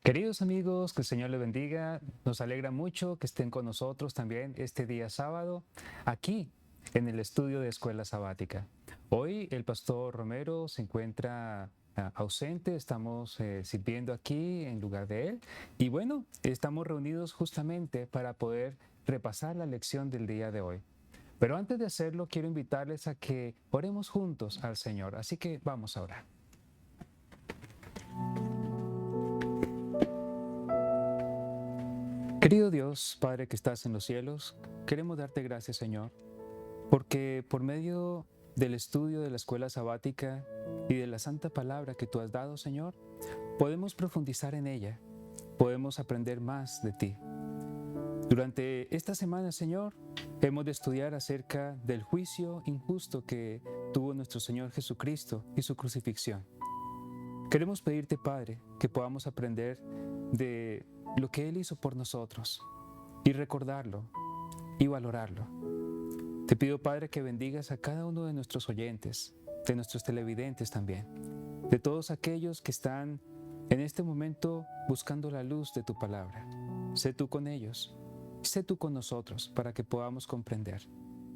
Queridos amigos, que el Señor les bendiga. Nos alegra mucho que estén con nosotros también este día sábado, aquí en el estudio de Escuela Sabática. Hoy el pastor Romero se encuentra ausente, estamos sirviendo aquí en lugar de él. Y bueno, estamos reunidos justamente para poder repasar la lección del día de hoy. Pero antes de hacerlo, quiero invitarles a que oremos juntos al Señor. Así que vamos a orar. Querido Dios, Padre que estás en los cielos, queremos darte gracias, Señor, porque por medio del estudio de la escuela sabática y de la santa palabra que tú has dado, Señor, podemos profundizar en ella, podemos aprender más de ti. Durante esta semana, Señor, hemos de estudiar acerca del juicio injusto que tuvo nuestro Señor Jesucristo y su crucifixión. Queremos pedirte, Padre, que podamos aprender de lo que Él hizo por nosotros y recordarlo y valorarlo. Te pido, Padre, que bendigas a cada uno de nuestros oyentes, de nuestros televidentes también, de todos aquellos que están en este momento buscando la luz de tu palabra. Sé tú con ellos, sé tú con nosotros para que podamos comprender.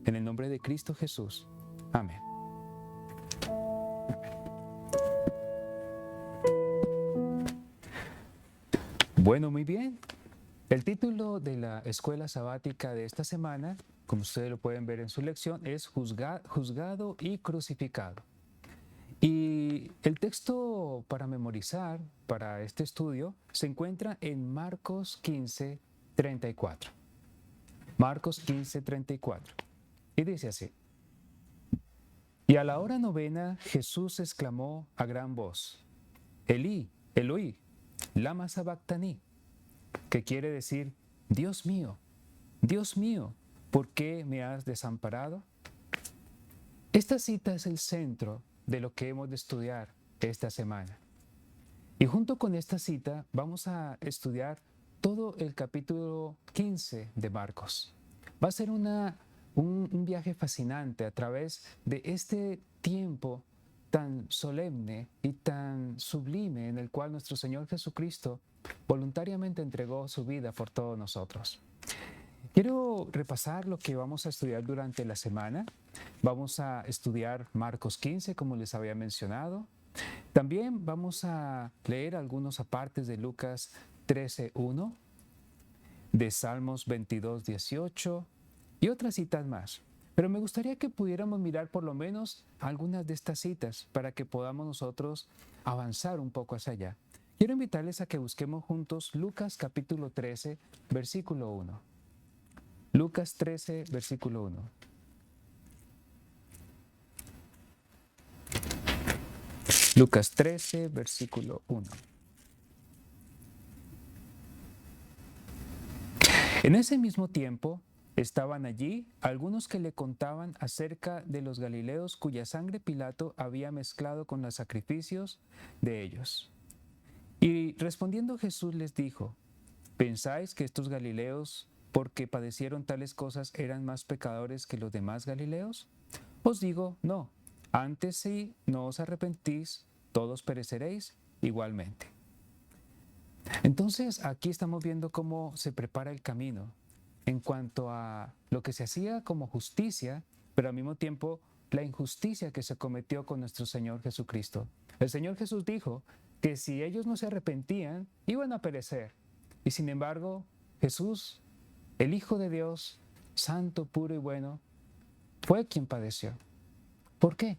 En el nombre de Cristo Jesús. Amén. Bueno, muy bien. El título de la escuela sabática de esta semana, como ustedes lo pueden ver en su lección, es Juzgado y Crucificado. Y el texto para memorizar para este estudio se encuentra en Marcos 15:34. Marcos 15:34. Y dice así: Y a la hora novena Jesús exclamó a gran voz: Elí, Eloi, lama sabactani, que quiere decir: Dios mío, ¿por qué me has desamparado? Esta cita es el centro de lo que hemos de estudiar esta semana. Y junto con esta cita vamos a estudiar todo el capítulo 15 de Marcos. Va a ser un viaje fascinante a través de este tiempo tan solemne y tan sublime en el cual nuestro Señor Jesucristo voluntariamente entregó su vida por todos nosotros. Quiero repasar lo que vamos a estudiar durante la semana. Vamos a estudiar Marcos 15, como les había mencionado. También vamos a leer algunos apartes de Lucas 13:1, de Salmos 22:18 y otras citas más. Pero me gustaría que pudiéramos mirar por lo menos algunas de estas citas para que podamos nosotros avanzar un poco hacia allá. Quiero invitarles a que busquemos juntos Lucas capítulo 13, versículo 1. Lucas 13, versículo 1. Lucas 13, versículo 1. En ese mismo tiempo estaban allí algunos que le contaban acerca de los galileos cuya sangre Pilato había mezclado con los sacrificios de ellos. Y respondiendo Jesús les dijo: ¿Pensáis que estos galileos, porque padecieron tales cosas, eran más pecadores que los demás galileos? Os digo, no. Antes, si no os arrepentís, todos pereceréis igualmente. Entonces, aquí estamos viendo cómo se prepara el camino en cuanto a lo que se hacía como justicia, pero al mismo tiempo la injusticia que se cometió con nuestro Señor Jesucristo. El Señor Jesús dijo que si ellos no se arrepentían, iban a perecer. Y sin embargo, Jesús, el Hijo de Dios, santo, puro y bueno, fue quien padeció. ¿Por qué?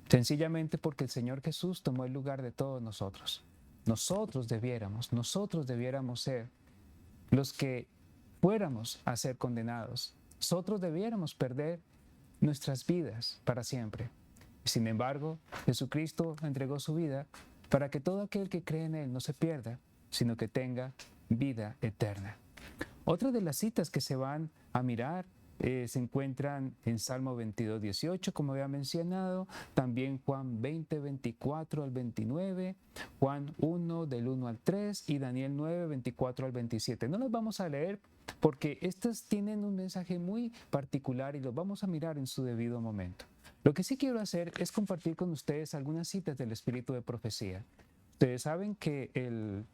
Sencillamente porque el Señor Jesús tomó el lugar de todos nosotros. Nosotros debiéramos ser los que fuéramos a ser condenados. Nosotros debiéramos perder nuestras vidas para siempre. Sin embargo, Jesucristo entregó su vida para que todo aquel que cree en Él no se pierda, sino que tenga vida eterna. Otra de las citas que se van a mirar se encuentran en Salmo 22:18, como había mencionado, también Juan 20:24 al 29, Juan 1 del 1 al 3 y Daniel 9:24 al 27. No las vamos a leer porque estas tienen un mensaje muy particular y los vamos a mirar en su debido momento. Lo que sí quiero hacer es compartir con ustedes algunas citas del espíritu de profecía. Ustedes saben que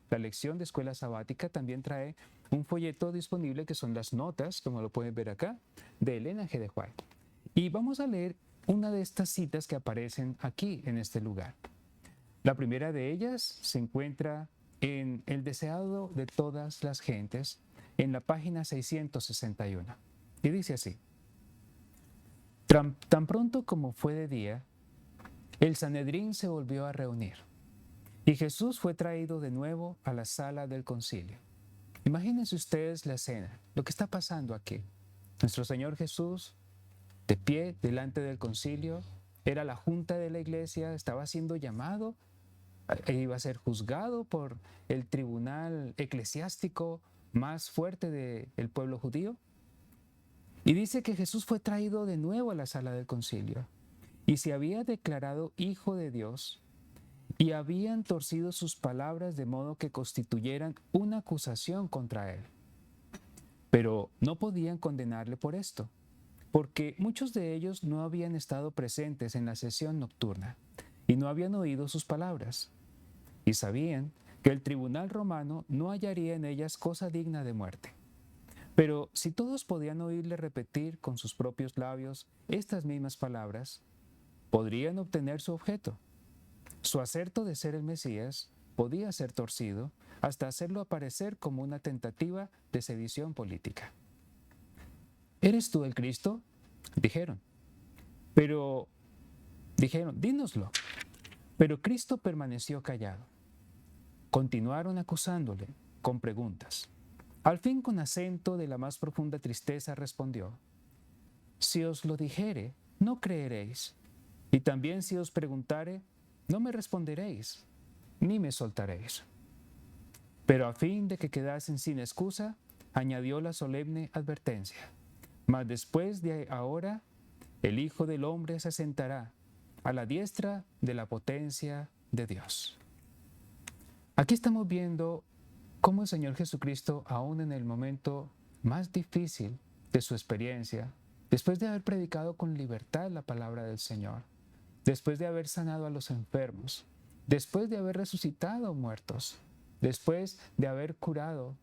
la lección de escuela sabática también trae un folleto disponible que son las notas, como lo pueden ver acá, de Elena G. de White. Y vamos a leer una de estas citas que aparecen aquí en este lugar. La primera de ellas se encuentra en El deseado de todas las gentes, en la página 661. Y dice así: Tan pronto como fue de día, el Sanedrín se volvió a reunir. Y Jesús fue traído de nuevo a la sala del concilio. Imagínense ustedes la escena, lo que está pasando aquí. Nuestro Señor Jesús, de pie delante del concilio, era la junta de la iglesia, estaba siendo llamado e iba a ser juzgado por el tribunal eclesiástico más fuerte del pueblo judío. Y dice que Jesús fue traído de nuevo a la sala del concilio y se había declarado hijo de Dios. Y habían torcido sus palabras de modo que constituyeran una acusación contra él. Pero no podían condenarle por esto, porque muchos de ellos no habían estado presentes en la sesión nocturna y no habían oído sus palabras. Y sabían que el tribunal romano no hallaría en ellas cosa digna de muerte. Pero si todos podían oírle repetir con sus propios labios estas mismas palabras, podrían obtener su objeto. Su aserto de ser el Mesías podía ser torcido hasta hacerlo aparecer como una tentativa de sedición política. ¿Eres tú el Cristo? Dijeron. Dínoslo. Pero Cristo permaneció callado. Continuaron acusándole con preguntas. Al fin, con acento de la más profunda tristeza, respondió: Si os lo dijere, no creeréis, y también si os preguntare, no me responderéis, ni me soltaréis. Pero a fin de que quedasen sin excusa, añadió la solemne advertencia: Mas después de ahora, el Hijo del Hombre se sentará a la diestra de la potencia de Dios. Aquí estamos viendo cómo el Señor Jesucristo, aún en el momento más difícil de su experiencia, después de haber predicado con libertad la palabra del Señor, después de haber sanado a los enfermos, después de haber resucitado muertos, después de haber curado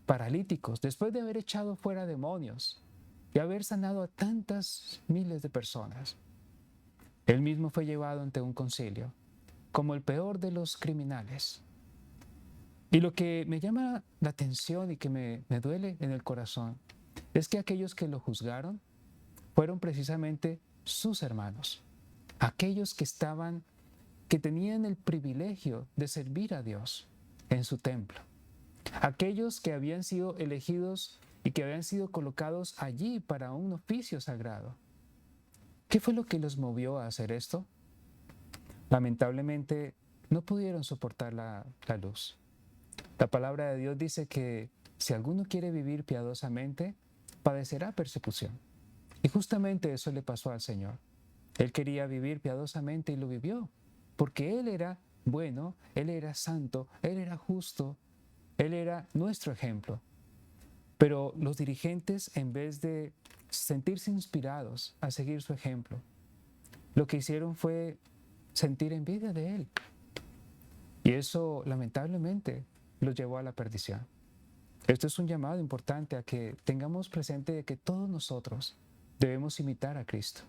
paralíticos, después de haber echado fuera demonios, de haber sanado a tantas miles de personas, él mismo fue llevado ante un concilio como el peor de los criminales. Y lo que me llama la atención y que me duele en el corazón es que aquellos que lo juzgaron fueron precisamente sus hermanos, aquellos que tenían el privilegio de servir a Dios en su templo, aquellos que habían sido elegidos y que habían sido colocados allí para un oficio sagrado. ¿Qué fue lo que los movió a hacer esto? Lamentablemente no pudieron soportar la luz. La palabra de Dios dice que si alguno quiere vivir piadosamente, padecerá persecución. Y justamente eso le pasó al Señor. Él quería vivir piadosamente y lo vivió, porque Él era bueno, Él era santo, Él era justo, Él era nuestro ejemplo. Pero los dirigentes, en vez de sentirse inspirados a seguir su ejemplo, lo que hicieron fue sentir envidia de Él. Y eso, lamentablemente, los llevó a la perdición. Esto es un llamado importante a que tengamos presente de que todos nosotros debemos imitar a Cristo.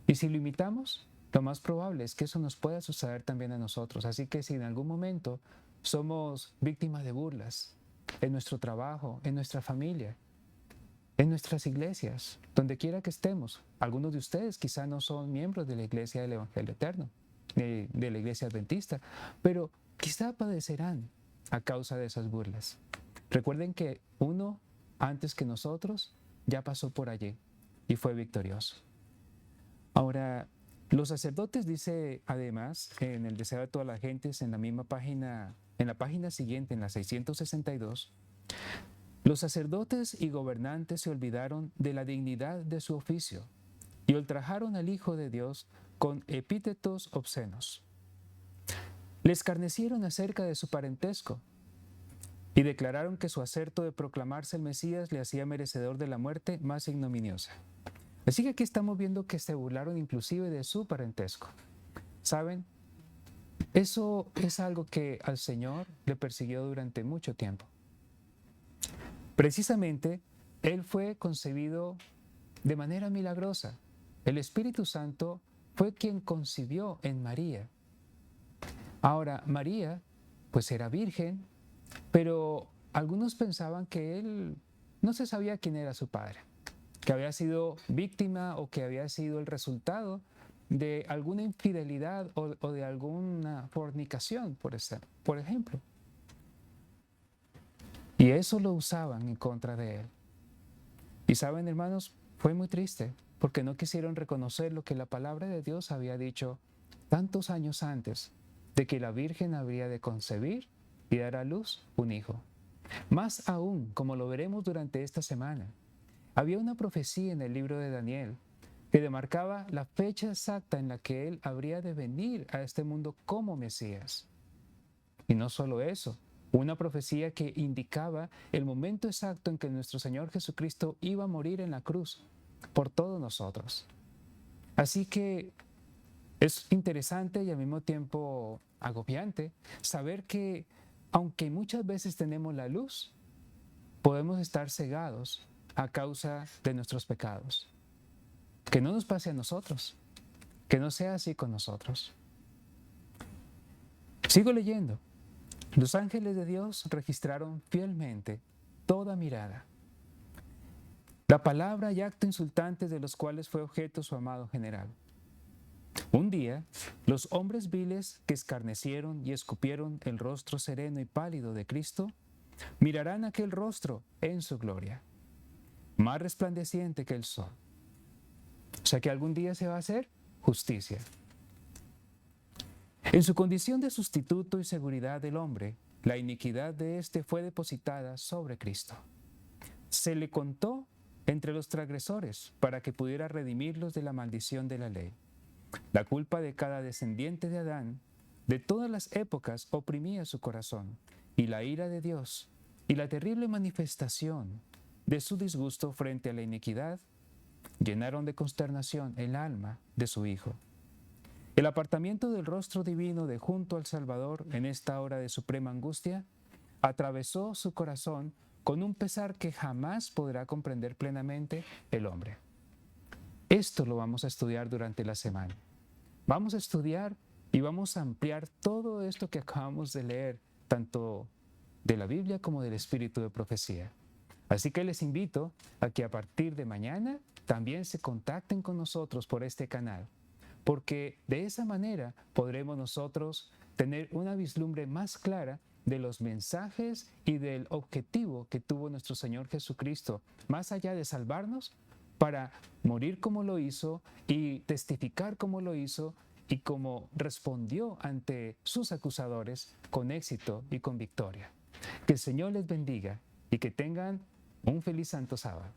Y si lo imitamos, lo más probable es que eso nos pueda suceder también a nosotros. Así que si en algún momento somos víctimas de burlas en nuestro trabajo, en nuestra familia, en nuestras iglesias, donde quiera que estemos, algunos de ustedes quizá no son miembros de la iglesia del Evangelio Eterno, de la iglesia adventista, pero quizá padecerán a causa de esas burlas. Recuerden que uno, antes que nosotros, ya pasó por allí y fue victorioso. Ahora, los sacerdotes, dice además, en el deseo de todas las gentes, en la misma página, en la página siguiente, en la 662, los sacerdotes y gobernantes se olvidaron de la dignidad de su oficio y ultrajaron al Hijo de Dios con epítetos obscenos. Le escarnecieron acerca de su parentesco y declararon que su aserto de proclamarse el Mesías le hacía merecedor de la muerte más ignominiosa. Así que aquí estamos viendo que se burlaron inclusive de su parentesco. ¿Saben? eso es algo que al Señor le persiguió durante mucho tiempo. Precisamente, Él fue concebido de manera milagrosa. El Espíritu Santo fue quien concibió en María. Ahora, María, pues era virgen, pero algunos pensaban que Él no se sabía quién era su padre, que había sido víctima o que había sido el resultado de alguna infidelidad o de alguna fornicación, por ejemplo. Y eso lo usaban en contra de Él. Y saben, hermanos, fue muy triste, porque no quisieron reconocer lo que la palabra de Dios había dicho tantos años antes, de que la Virgen habría de concebir y dar a luz un hijo. Más aún, como lo veremos durante esta semana, había una profecía en el libro de Daniel que demarcaba la fecha exacta en la que él habría de venir a este mundo como Mesías. Y no solo eso, una profecía que indicaba el momento exacto en que nuestro Señor Jesucristo iba a morir en la cruz por todos nosotros. Así que es interesante y al mismo tiempo agobiante saber que, aunque muchas veces tenemos la luz, podemos estar cegados a causa de nuestros pecados. Que no nos pase a nosotros, que no sea así con nosotros. Sigo leyendo. Los ángeles de Dios registraron fielmente toda mirada, la palabra y acto insultantes de los cuales fue objeto su amado general. Un día, los hombres viles que escarnecieron y escupieron el rostro sereno y pálido de Cristo, mirarán aquel rostro en su gloria, más resplandeciente que el sol. O sea que algún día se va a hacer justicia. En su condición de sustituto y seguridad del hombre, la iniquidad de éste fue depositada sobre Cristo. Se le contó entre los transgresores para que pudiera redimirlos de la maldición de la ley. La culpa de cada descendiente de Adán, de todas las épocas, oprimía su corazón, y la ira de Dios y la terrible manifestación de su disgusto frente a la iniquidad llenaron de consternación el alma de su Hijo. El apartamiento del rostro divino de junto al Salvador en esta hora de suprema angustia atravesó su corazón con un pesar que jamás podrá comprender plenamente el hombre. Esto lo vamos a estudiar durante la semana. Vamos a estudiar y vamos a ampliar todo esto que acabamos de leer, tanto de la Biblia como del Espíritu de Profecía. Así que les invito a que a partir de mañana también se contacten con nosotros por este canal, porque de esa manera podremos nosotros tener una vislumbre más clara de los mensajes y del objetivo que tuvo nuestro Señor Jesucristo, más allá de salvarnos, para morir como lo hizo y testificar como lo hizo y como respondió ante sus acusadores con éxito y con victoria. Que el Señor les bendiga y que tengan un feliz Santo Sábado.